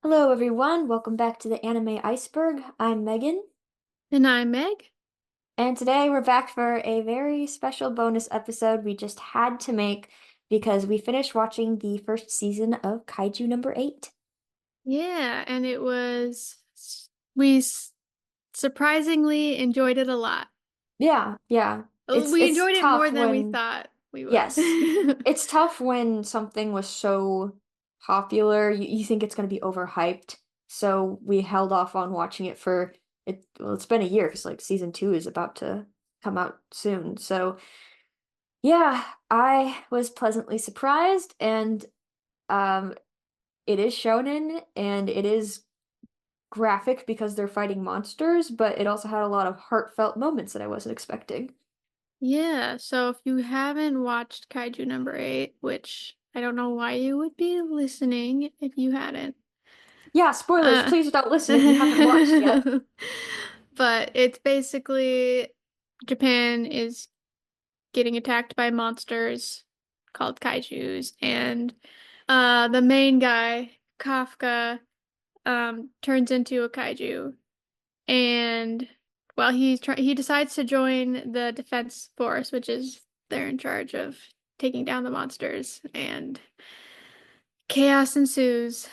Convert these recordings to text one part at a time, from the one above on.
Hello, everyone. Welcome back to the Anime Iceberg. I'm Megan, And I'm Meg. and today we're back for a very special bonus episode we just had to make because we finished watching the first season of Kaiju number 8. Yeah, and we surprisingly enjoyed it a lot. Yeah, yeah. It's We it's enjoyed it more tough than we when thought we would. yes. It's tough when something was so popular. You think it's going to be overhyped. So we held off on watching it for it. Well, it's been a year because like season 2 is about to come out soon. So yeah, I was pleasantly surprised, and um, it is shonen and it is graphic because they're fighting monsters, but it also had a lot of heartfelt moments that I wasn't expecting. Yeah, so if you haven't watched Kaiju number 8, which I don't know why you would be listening if you hadn't. Yeah, spoilers, Uh, please don't listen if you haven't watched yet. but it's basically Japan is getting attacked by monsters called kaijus, and the main guy, Kafka, turns into a kaiju, and well, he decides to join the defense force, which is they're in charge of taking down the monsters, and chaos ensues.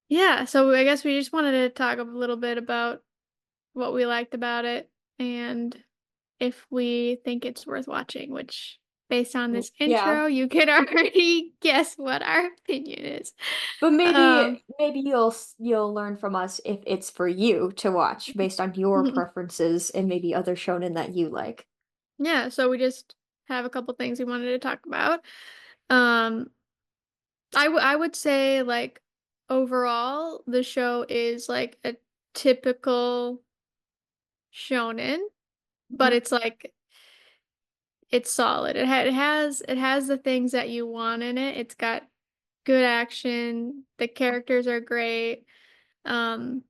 Yeah, so I guess we just wanted to talk a little bit about what we liked about it and if we think it's worth watching, which based on this Yeah, intro, you can already guess what our opinion is. but Um, maybe you'll learn from us if it's for you to watch based on your preferences and maybe other shonen that you like. yeah, so we just have a couple things we wanted to talk about. Um, I would say like overall, the show is like a typical shonen, but Mhm. it's like it's solid. It has the things that you want in it. It's got good action. The characters are great. Um,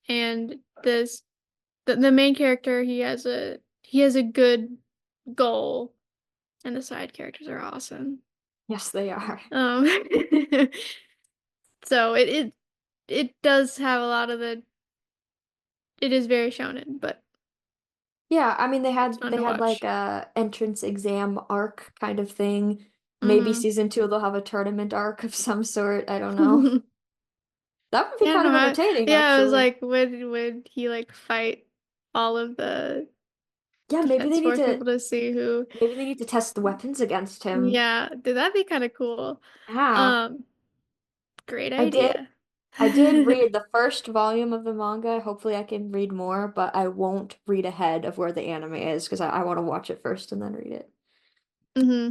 and the main character he has a good goal, and the side characters are awesome. Yes, they are. Um, so it does have a lot of the. It is very shonen, but Yeah, I mean it's fun they to had like watch. a entrance exam arc kind of thing. Maybe Hmm. season 2 they'll have a tournament arc of some sort. I don't know. That would be Yeah, kind no, of entertaining, yeah, it was actually. like would he like fight all of the Yeah, defense force people to see who. maybe they need to test the weapons against him. Yeah, dude, that'd be kind of cool. Yeah, Um, Great I did idea. I did read the first volume of the manga. Hopefully I can read more, but I won't read ahead of where the anime is because I want to watch it first and then read it. Hmm.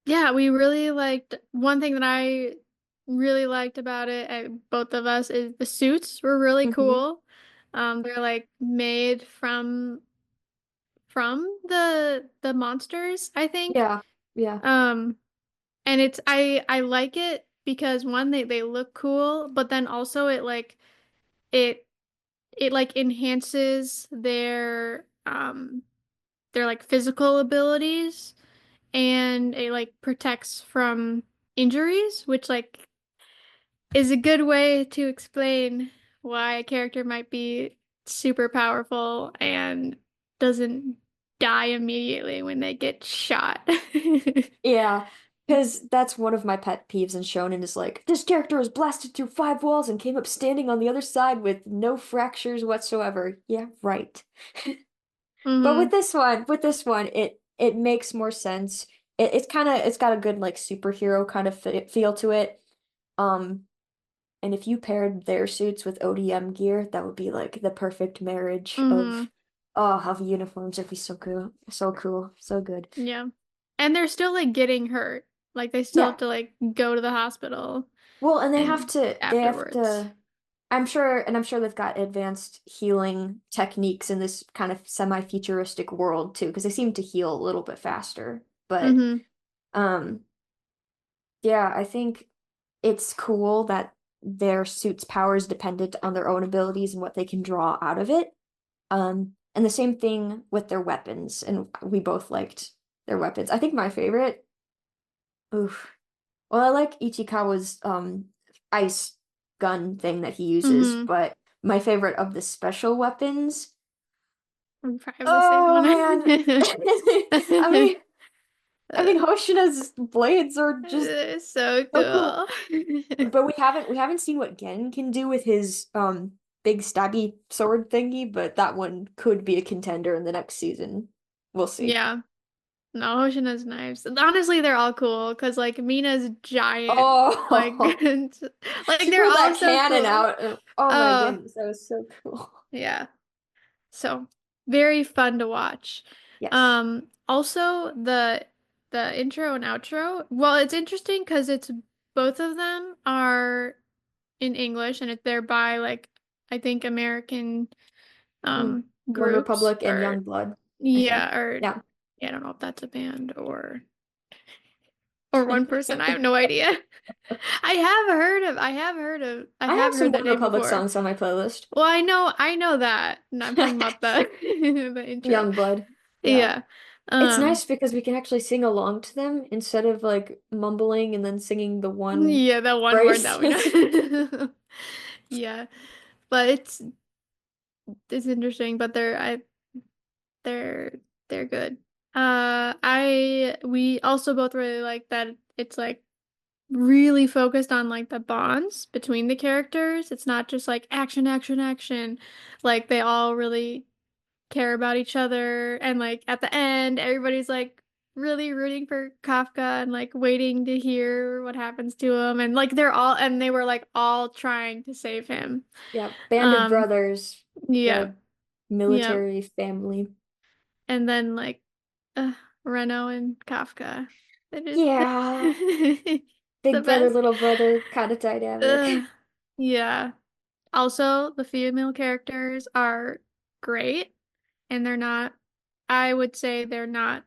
Yeah, we really liked one thing that I really liked about it, both of us, is the suits were really Hmm. cool. They're like made from the monsters, I think. Yeah, yeah. Um, and I like it because one, they look cool, but then also it it like enhances their like physical abilities, and it like protects from injuries, which like is a good way to explain why a character might be super powerful and doesn't die immediately when they get shot. Yeah, because that's one of my pet peeves in Shonen is like, this character was blasted through 5 walls and came up standing on the other side with no fractures whatsoever. Yeah, right. But Hmm. with this one, it makes more sense. It's got a good like superhero kind of feel to it. Um, and if you paired their suits with ODM gear, that would be like the perfect marriage Hmm. of uniforms. It'd be so cool, so cool, so good. Yeah. And they're still like getting hurt. Like they still Yeah. have to like go to the hospital Well, and and they have afterwards. to, I'm sure they've got advanced healing techniques in this kind of semi-futuristic world too, because they seem to heal a little bit faster. But Hmm. um, yeah, I think it's cool that their suit's power is dependent on their own abilities and what they can draw out of it. And the same thing with their weapons, and we both liked their weapons. I think my favorite, oof, well, I like Ichikawa's ice. gun thing that he uses, Mm-hmm. but my favorite of the special weapons. We probably have the same Oh one. man. I mean Hoshina's blades are just So so cool. cool. But we haven't seen what Gen can do with his big stabby sword thingy, but that one could be a contender in the next season. We'll see. Yeah. No, Hoshina's knives. Honestly, they're all cool because like Mina's giant. Like, Oh, like she they're pulled all that so cannon cool. out. Oh my Oh, goodness, that was so cool. yeah. So very fun to watch. Yes. Also the intro and outro. Well, it's interesting because it's both of them are in English and they're by like I think American Mm. One groups Republic and or Youngblood, I think. yeah or Yeah. yeah, I don't know if that's a band or one person. I have no idea. I I have have some heard that One name Republic before. songs on my playlist. Well, I know that. And I'm talking about the the intro. Youngblood. Yeah. Yeah. It's Um, nice because we can actually sing along to them instead of like mumbling and then singing the one yeah, that one word phrase. that we know. Yeah. But it's interesting, but they're they're good. I we also both really like that it's like really focused on like the bonds between the characters. It's not just like action, action, action. Like they all really care about each other and like at the end everybody's like really rooting for Kafka and like waiting to hear what happens to him and like they were like all trying to save him. Yeah, Band of Um Brothers, yeah. the Yeah. military family. And then like uh, Reno and Kafka. It is Yeah, the big brother, best. little brother kind of dynamic. Ugh. Yeah. Also, the female characters are great, and I would say they're not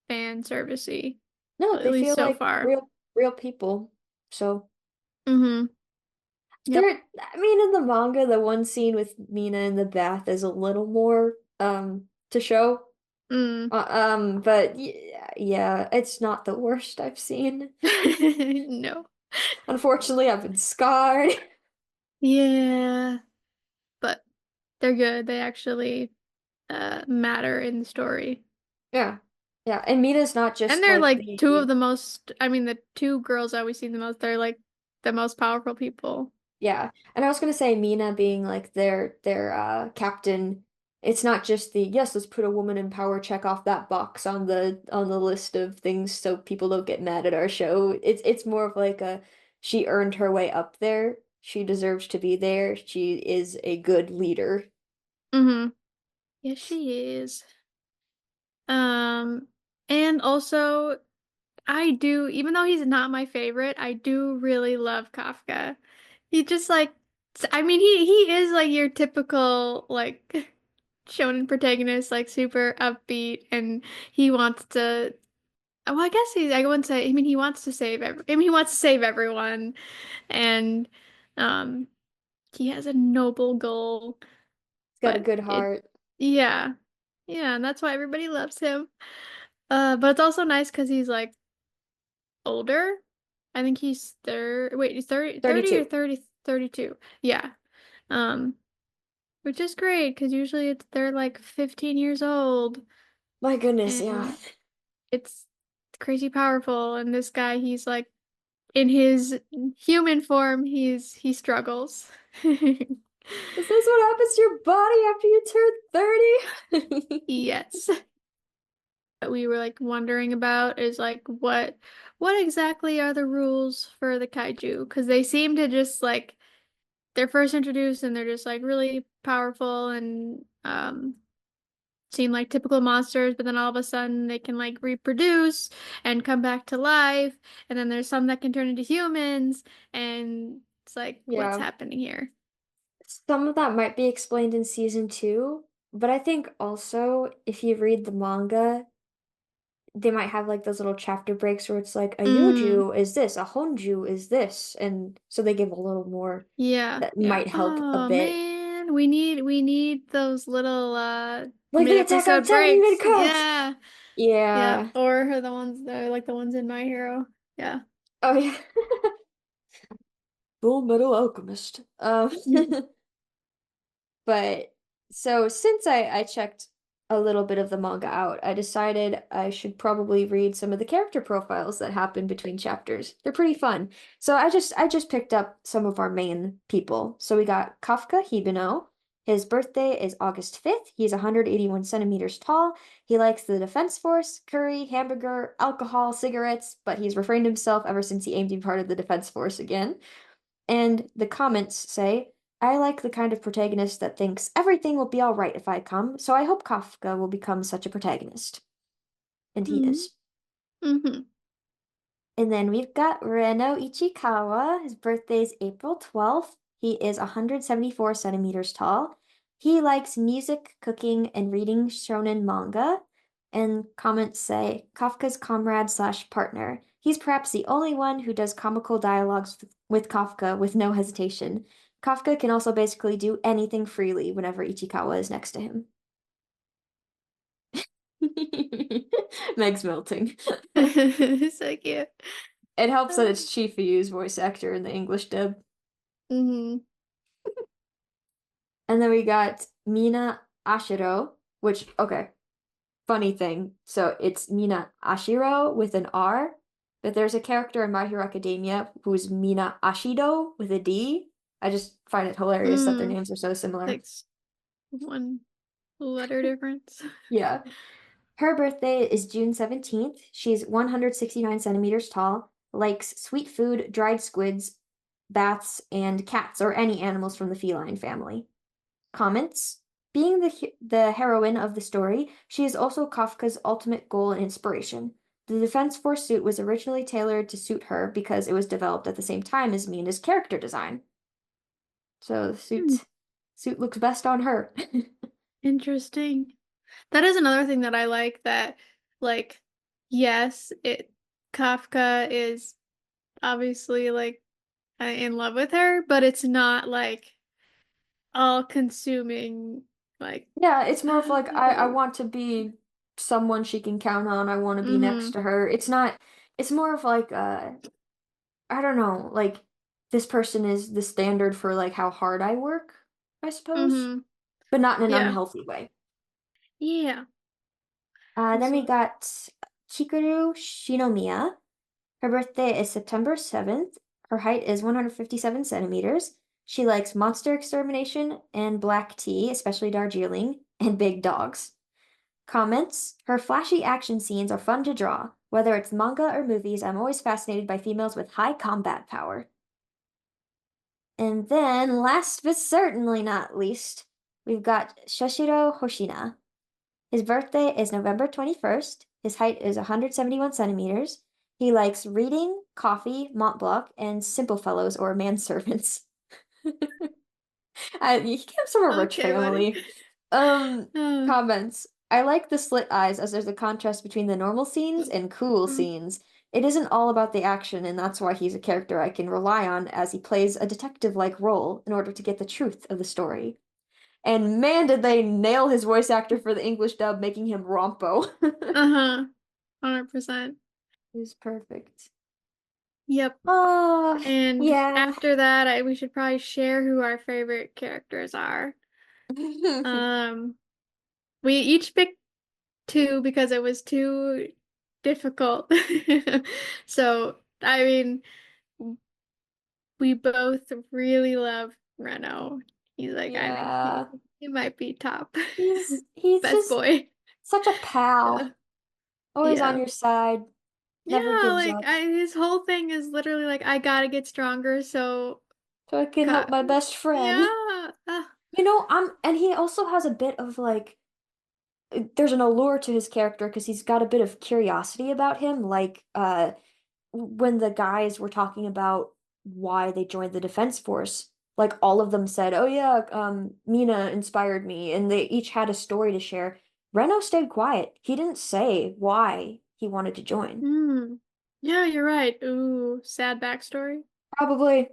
fan servicey, No, at they least feel so like far. real people. So Mm-hmm. Yep. I mean, in the manga, the one scene with Mina in the bath is a little more to show. Mm. But yeah, it's not the worst I've seen. No. Unfortunately, I've been scarred. Yeah, but they're good. They actually matter in the story. Yeah. Yeah, and Mina's not And just they're like like the two of the most, I mean, the two girls that we see the most, they're like the most powerful people. yeah. And I was gonna say Mina being like their captain, it's not just the yes, let's put a woman in power, check off that box on the list of things so people don't get mad at our show. It's more of like a she earned her way up there. She deserves to be there. She is a good leader. Mm-hmm. Yes, she is. Um, and also even though he's not my favorite, I do really love Kafka. He just like, I mean, he is like your typical like shonen protagonist, like super upbeat, and he wants to. Well, I guess I wouldn't say. I mean, he wants to save he wants to save everyone, and um, he has a noble goal. He's got a But good it, heart. yeah, yeah, and that's why everybody loves him. But it's also nice because he's like older. I think he's wait, he's 30 or 32. 30, 32. Yeah. Um, which is great because usually they're like 15 years old My goodness, yeah. and it's crazy powerful. And this guy, he's like in his human form, he struggles. Is this what happens to your body after you turn 30? Yes. What we were like wondering about is like what exactly are the rules for the kaiju? Because they seem to just like they're first introduced and they're just like really powerful and seem like typical monsters, but then all of a sudden they can like reproduce and come back to life. And then there's some that can turn into humans, and it's like, what's Yeah. happening here? Some of that might be explained in season two, but I think also if you read the manga, they might have like those little chapter breaks where it's like a Mm, yoju is this, a honju is this, and so they give a little more yeah, that yeah. might help a Oh bit. man, we need those little Like the Attack on mid-episode Titan breaks. mid-card. Yeah. Yeah. Yeah. Or the ones that are like the ones in My Hero. Yeah. Oh yeah. Full Metal Alchemist. But so since I checked a little bit of the manga out, I decided I should probably read some of the character profiles that happen between chapters. They're pretty fun. So I just picked up some of our main people. So we got Kafka Hibino. His birthday is August 5th. He's 181 centimeters tall. He likes the Defense Force, curry, hamburger, alcohol, cigarettes, but he's refrained himself ever since he aimed to be part of the Defense Force again. And the comments say, I like the kind of protagonist that thinks everything will be all right if I come, so I hope Kafka will become such a protagonist. And he Mm-hmm. is. Mm-hmm. And then we've got Reno Ichikawa. His birthday's April 12th. He is 174 centimeters tall. He likes music, cooking, and reading shonen manga. And comments say, Kafka's comrade slash partner. He's perhaps the only one who does comical dialogues with Kafka with no hesitation. Kafka can also basically do anything freely whenever Ichikawa is next to him. Meg's melting. So cute. It helps that Uh, it's Chifuyu's voice actor in the English dub. mm-hmm. And then we got Mina Ashiro, which, okay, funny thing. So it's Mina Ashiro with an R, but there's a character in My Hero Academia who's Mina Ashido with a D. I just find it hilarious that their Mm. names are so similar. Like one letter difference. Yeah. Her birthday is June 17th. She's 169 centimeters tall, likes sweet food, dried squids, baths, and cats or any animals from the feline family. Comments. Being the heroine of the story, she is also Kafka's ultimate goal and inspiration. The Defense Force suit was originally tailored to suit her because it was developed at the same time as Mina's character design. So the Hmm. suit looks best on her. Interesting. That is another thing that I like that, like, yes, it Kafka is obviously like in love with her, but it's not like all consuming, like, Yeah, it's more of like I want to be someone she can count on. I want to be next mm-hmm, to her. It's more of like I don't know, like this person is the standard for like how hard I work, I suppose, mm-hmm, but not in an yeah, unhealthy way. yeah. Then we Also, got Chikuru Shinomiya. Her birthday is September 7th. Her height is 157 centimeters. She likes monster extermination and black tea, especially Darjeeling, and big dogs. Comments: Her flashy action scenes are fun to draw. Whether it's manga or movies, I'm always fascinated by females with high combat power. And then, last but certainly not least, we've got Shoshiro Hoshina. His birthday is November 21st. His height is 171 centimeters. He likes reading, coffee, Mont Blanc, and simple fellows or manservants. He comes from a rich okay, buddy. family. Um, Uh, comments. I like the slit eyes as there's a contrast between the normal scenes and cool mm, scenes. It isn't all about the action, and that's why he's a character I can rely on as he plays a detective-like role in order to get the truth of the story. And man, did they nail his voice actor for the English dub, making him Rompo. uh-huh, 100%. He was perfect. Yep. Oh, And yeah. after that, we should probably share who our favorite characters are. Um, we each picked two because it was too difficult. So, I mean, we both really love Reno. He's like, I think Yeah. he might be top He's best just boy. such a Yeah. pal. Always on Yeah. your side, never Yeah, gives like up. his whole thing is literally like I gotta get stronger, so So I can help got my best friend. yeah. And he also has a bit of like, there's an allure to his character because he's got a bit of curiosity about him. Like, when the guys were talking about why they joined the Defense Force, like all of them said, "Oh yeah, Mina inspired me," and they each had a story to share. Reno stayed quiet. He didn't say why he wanted to join. Hmm. Yeah, you're right. Ooh, sad backstory. Probably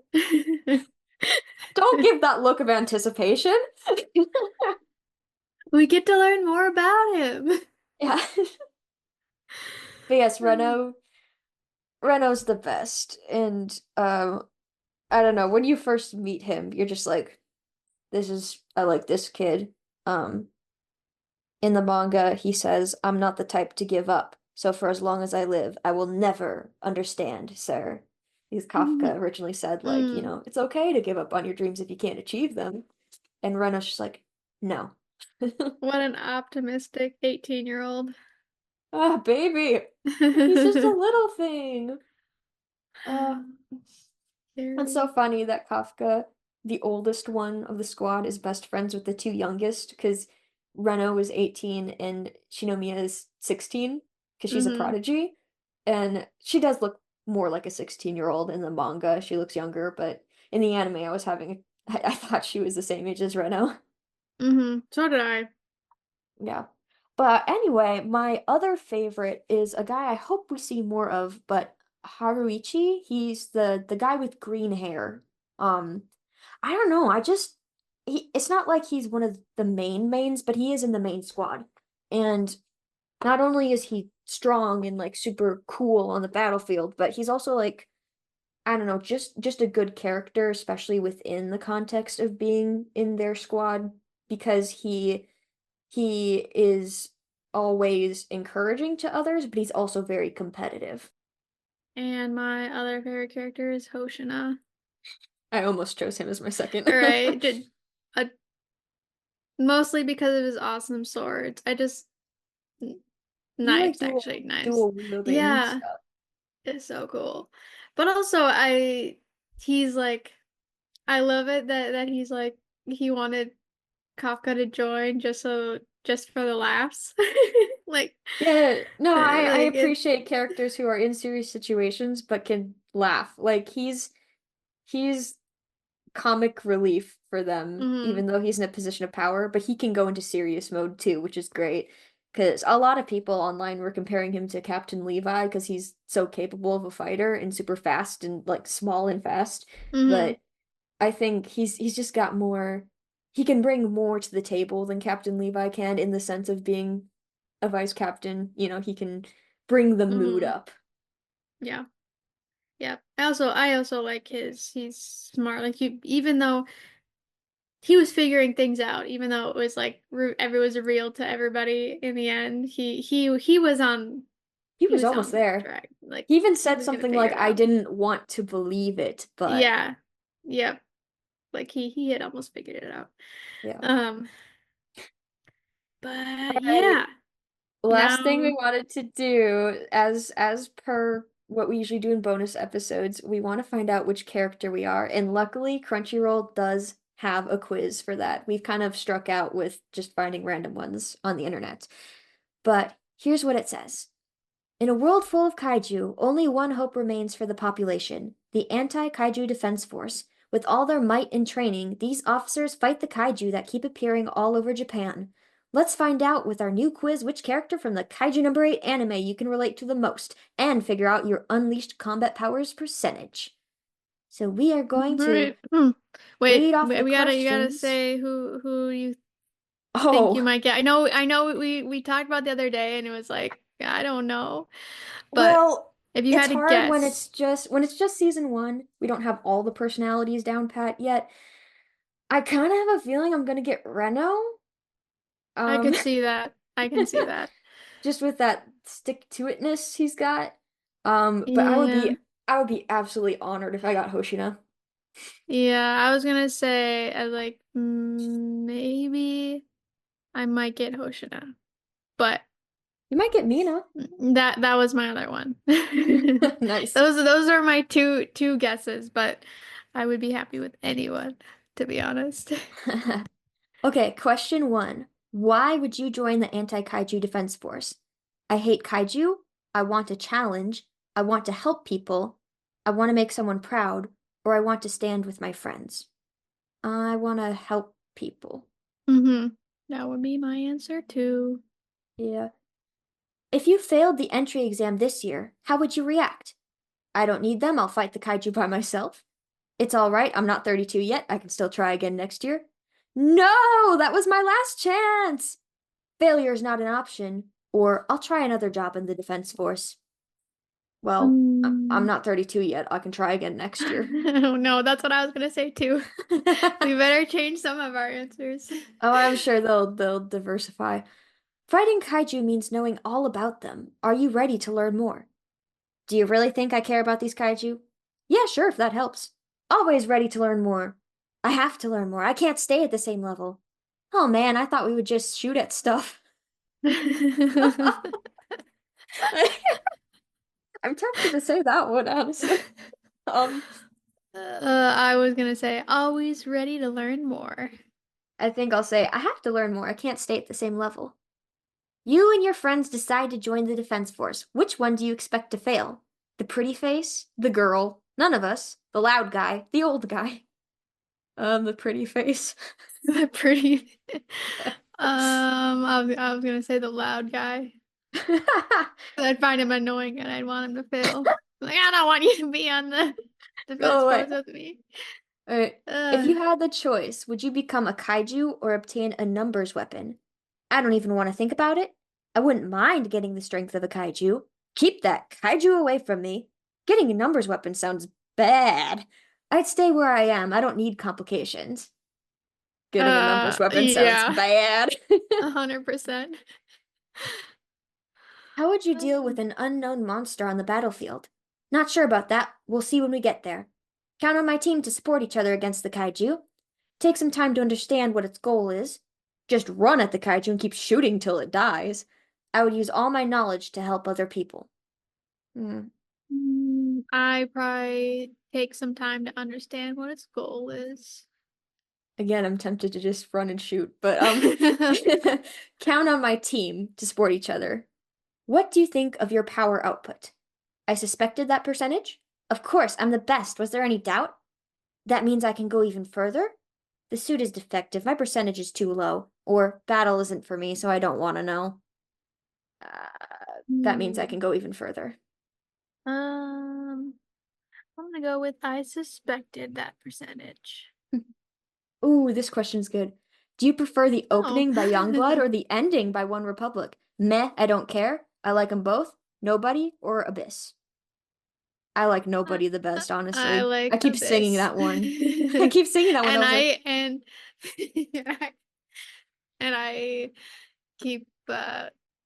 don't give that look of anticipation. We get to learn more about him. Yeah. But yes, Reno's the best. And I don't know, when you first meet him, you're just like, I like this kid. Um, in the manga, he says, I'm not the type to give up. So for as long as I live, I will never understand, sir. Because Kafka Mhm. originally said, like, Mm. it's okay to give up on your dreams if you can't achieve them. And Reno's just like, no. What an optimistic 18-year-old. Ah, baby. He's just a little thing. Uh, it's so Scary. funny that Kafka, the oldest one of the squad, is best friends with the two youngest because Reno is 18 and Shinomiya is 16 because she's a Hmm. prodigy. And she does look more like a 16-year-old in the manga. She looks younger, but in the anime, I thought she was the same age as Reno. Hmm. So did I. Yeah. But anyway, my other favorite is a guy I hope we see more of, but Haruichi, he's the guy with green hair. Um, I don't know, it's not like he's one of the mains, but he is in the main squad. And not only is he strong and like super cool on the battlefield, but he's also like I don't know, just a good character, especially within the context of being in their squad because he is always encouraging to others, but he's also very competitive. And my other favorite character is Hoshina. I almost chose him as my second. All right, uh, mostly because of his awesome swords. You like Knives, actually, knives. dual wielding Yeah, stuff. it's so cool. But also, he's like, I love it that he's like, he wanted Kafka to join just for the laughs. Like, Yeah, no, I like it. appreciate characters who are in serious situations but can laugh. Like he's comic relief for them, Hmm. even though he's in a position of power, but he can go into serious mode too, which is great. Because a lot of people online were comparing him to Captain Levi because he's so capable of a fighter and super fast and like small and fast. Hmm. But I think he's just got more, he can bring more to the table than Captain Levi can in the sense of being a vice captain. He can bring the mood Hmm. up. Yeah. Yeah. I also like he's smart. Like even though he was figuring things out, even though it was like every was real to everybody in the end, He he was was almost on there. track. Like He even he said was gonna something figure like, it I out. didn't want to believe it, but Yeah. Yep. Like he had almost figured it out. yeah. Um, but All right. yeah. Last thing we Now, wanted to do, as per what we usually do in bonus episodes, we want to find out which character we are. And luckily, Crunchyroll does have a quiz for that. We've kind of struck out with just finding random ones on the internet. But here's what it says. In a world full of kaiju, only one hope remains for the population, the Anti-Kaiju Defense Force. With all their might and training, these officers fight the kaiju that keep appearing all over Japan. Let's find out with our new quiz which character from the Kaiju number 8 anime you can relate to the most, and figure out your unleashed combat powers percentage. So we are going to right. Hmm. read Wait, off the you gotta questions. say who you think you Oh, might get. I know we talked about the other day and it was like, I don't know. But well, if you it's had to hard guess, when it's just season one. We don't have all the personalities down pat yet. I kind of have a feeling I'm gonna get Reno. I Um, could see that. I can see that. just with that stick to itness he's got. But Yeah. I would be absolutely honored if I got Hoshina. Yeah, I was gonna say I like maybe I might get Hoshina. But You might get Mina. that was my other one. Nice. Those are my two guesses, but I would be happy with anyone, to be honest. Okay, question one. Why would you join the Anti-Kaiju Defense Force? I hate kaiju. I want a challenge. I want to help people. I want to make someone proud. Or I want to stand with my friends. I want to help people. Hmm. That would be my answer too. Yeah. If you failed the entry exam this year, how would you react? I don't need them. I'll fight the kaiju by myself. It's all right. I'm not 32 yet. I can still try again next year. No, that was my last chance. Failure is not an option. Or I'll try another job in the Defense Force. Well, I'm Mm. not 32 yet. I can try again next year. Oh no, that's what I was gonna say too. We better change some of our answers. Oh, I'm sure they'll diversify. Fighting kaiju means knowing all about them. Are you ready to learn more? Do you really think I care about these kaiju? Yeah, sure, if that helps. Always ready to learn more. I have to learn more. I can't stay at the same level. Oh man, I thought we would just shoot at stuff. I'm tempted to say that one, honestly. Um, I was gonna say always ready to learn more. I think I'll say I have to learn more. I can't stay at the same level. You and your friends decide to join the defense force. Which one do you expect to fail? The pretty face? The girl? None of us. The loud guy? The old guy? The pretty face. Pretty. I was gonna say the loud guy. I'd find him annoying and I'd want him to fail. Like, I don't want you to be on the defense Go force away. with me. All right. If Uh, you had the choice, would you become a kaiju or obtain a numbers weapon? I don't even want to think about it. I wouldn't mind getting the strength of a kaiju. Keep that kaiju away from me. Getting a numbers weapon sounds bad. I'd stay where I am. I don't need complications. Getting a numbers weapon sounds yeah, bad. 100%. How would you deal with Um, an unknown monster on the battlefield? Not sure about that. We'll see when we get there. Count on my team to support each other against the kaiju. Take some time to understand what its goal is. Just run at the kaiju and keep shooting till it dies. I would use all my knowledge to help other people. Hmm. I probably take some time to understand what its goal is. Again, I'm tempted to just run and shoot, but count on my team to support each other. What do you think of your power output? I suspected that percentage. Of course, I'm the best. Was there any doubt? That means I can go even further? The suit is defective. My percentage is too low. Or battle isn't for me, so I don't want to know. That means I Hmm. can go even further. Um, I'm gonna go with I suspected that percentage. Ooh, this question's good. Do you prefer the Oh. opening by Youngblood or the ending by One Republic? Meh, I don't care. I like them both. Nobody or Abyss. I like I, Nobody the best, I honestly. I like keep singing Abyss. that one. I keep singing that one And over. and and I keep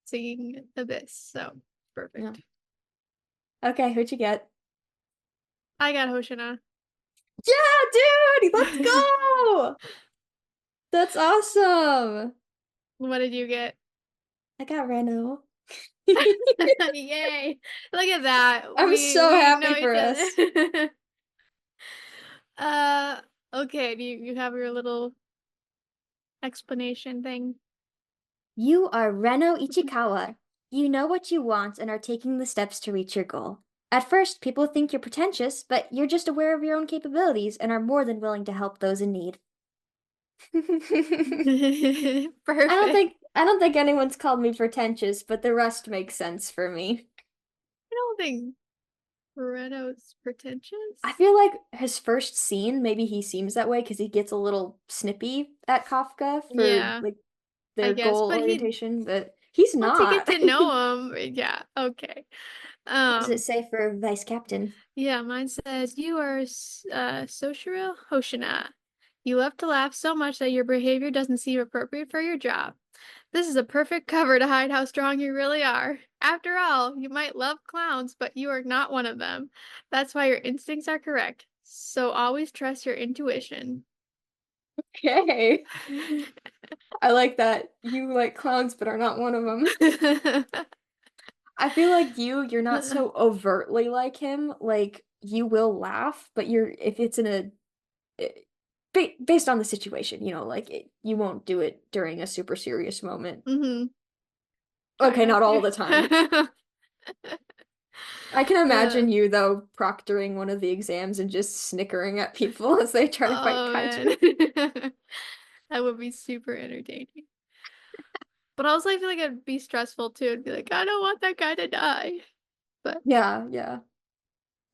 singing Abyss, so Yeah. perfect. Okay, who'd you get? I got Hoshina. Yeah, dude, let's go. That's awesome. What did you get? I got Reno. Yay. Look at that. I'm We so we know happy each for us. other. uh okay, do you have your little explanation thing? You are Reno Ichikawa. You know what you want and are taking the steps to reach your goal. At first, people think you're pretentious, but you're just aware of your own capabilities and are more than willing to help those in need. Perfect. I don't think anyone's called me pretentious, but the rest makes sense for me. I don't think Reno's I pretentious. feel like his first scene, maybe he seems that way because he gets a little snippy at Kafka for Yeah, like I their guess. goal But he orientation, but he's once you get not. to know him, yeah, okay. What does it Um, say for vice captain? yeah, mine says you are Soshiro Hoshina. You love to laugh so much that your behavior doesn't seem appropriate for your job. This is a perfect cover to hide how strong you really are. After all, you might love clowns, but you are not one of them. That's why your instincts are correct. So always trust your intuition. Okay. I like that. You like clowns, but are not one of them. I feel like you're not so overtly like him. Like you will laugh, but you're if it's in a based on the situation, like you won't do it during a super serious moment. hmm Try Okay, not not all to. the time. I can Uh, imagine you though proctoring one of the exams and just snickering at people as they try to fight oh man. kaiju. That would be super entertaining. But also I feel like it'd be stressful too. It'd be like, I don't want that guy to die. But Yeah, yeah.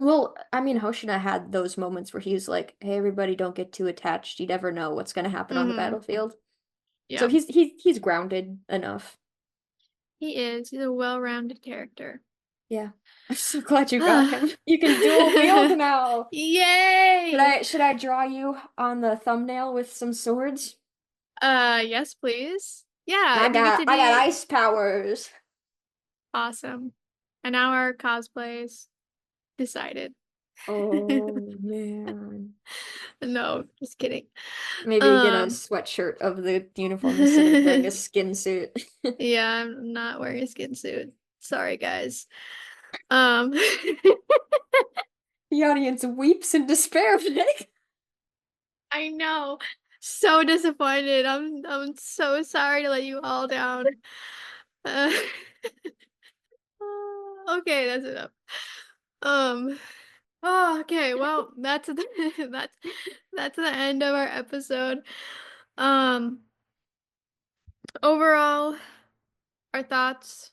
Well, I mean, Hoshina had those moments where he's like, "Hey, everybody, don't get too attached. You never know what's going to happen on the hmm battlefield." So yeah. he's grounded enough. He is. He's a well-rounded character. Yeah. I'm so glad you got him. You can dual wield now. Yay! Should I draw you on the thumbnail with some swords? Yes, please. Yeah, if you get to I got be ice powers. awesome. And now our cosplays decided. Oh man. No, just kidding. Maybe get a Um, sweatshirt of the uniform instead of wearing a skin suit. yeah, I'm not wearing a skin suit. Sorry, guys. Um, The audience weeps in despair, Nick. I know. So disappointed. I'm so sorry to let you all down. Uh, okay, that's enough. Um, oh, okay, well, that's the end of our episode. Um, overall, our thoughts,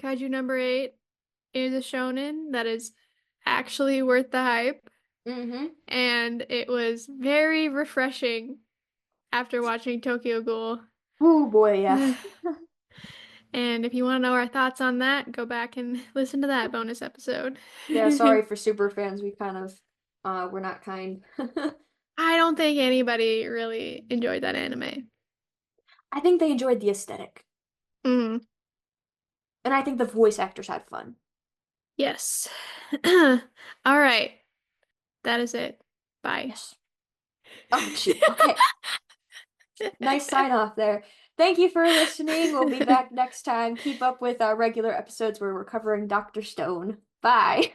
Kaiju number 8 is a shonen that is actually worth the hype, Mm-hmm. and it was very refreshing after watching Tokyo Ghoul. Oh boy, yeah. And if you want to know our thoughts on that, go back and listen to that bonus episode. Yeah, sorry for super fans. We kind of we're not kind. I don't think anybody really enjoyed that anime. I think they enjoyed the aesthetic. Mm, And I think the voice actors had fun. yes. All right. That is it. Bye. Yes. Oh, shoot. Okay. Nice sign off there. Thank you for listening. We'll be back next time. Keep up with our regular episodes where we're covering Dr. Stone. Bye.